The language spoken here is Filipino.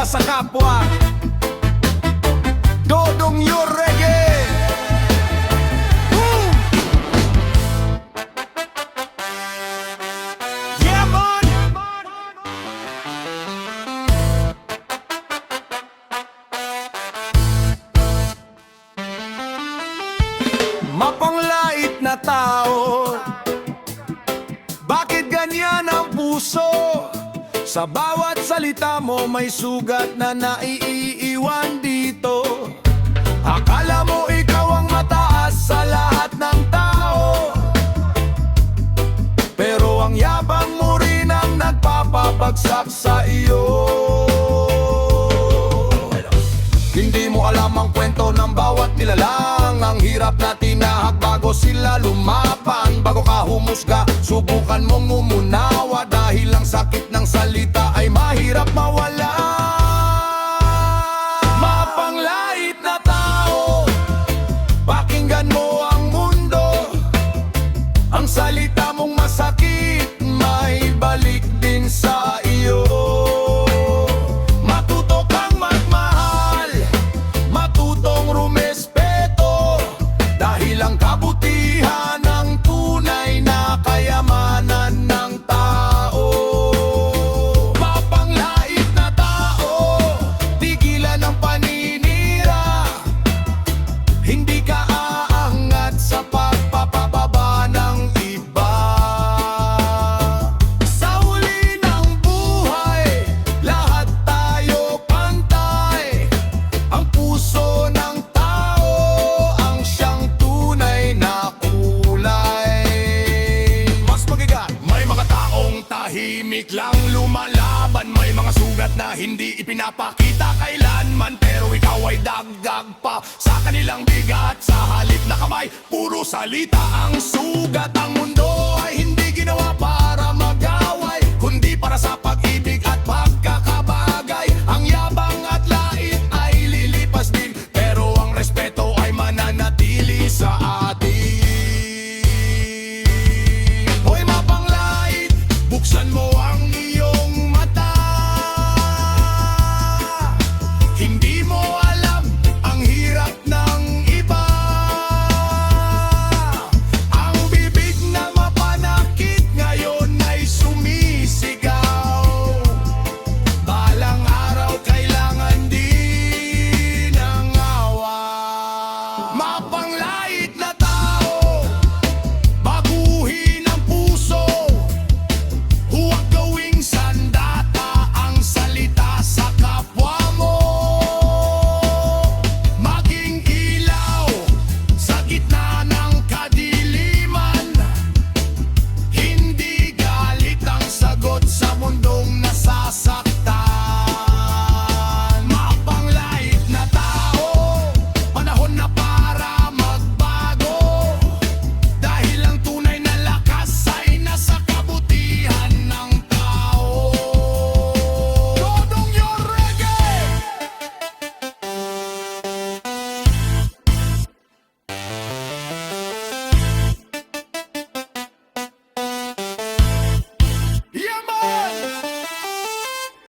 para sa kapwa. Dodong your reggae. Woo! Yeah, man! Mapanglait na tao, bakit ganyan ang puso? Sa bawat salita mo may sugat na naiiwan dito. Akala mo ikaw ang mataas sa lahat ng tao, pero ang yabang mo rin ang nagpapabagsak sa iyo. Hindi mo alam ang kwento ng bawat nilalang, ang hirap na tinahak bago sila lumapan. Bago ka humusga, subukan mong umunawa, dahil ang sakit ng salita ay mahirap mawala. Mapanglait na tao, pakinggan mo ang mundo. Ang salita mong masakit, may balik din sa iyo. Matuto kang magmahal, matutong rumespeto, dahil ang kabutihan ang tunay na kayamanan ng tao. Mapanglait na tao, tigilan ang paninira. Hindi ka aangat sa pagpapababa ng iba. Sa huli ng buhay, lahat tayo pantay. Ang puso ng tao ang siyang tunay na kulay. Mas magigat, may mga taong tahimik lang lumalaban. May mga sugat na hindi ipinapakita kailanman, pero ikaw ay dagdag pa sa kanilang bigat. Sa halip na kamay, puro salita ang sugat. Ang mundo ay hindi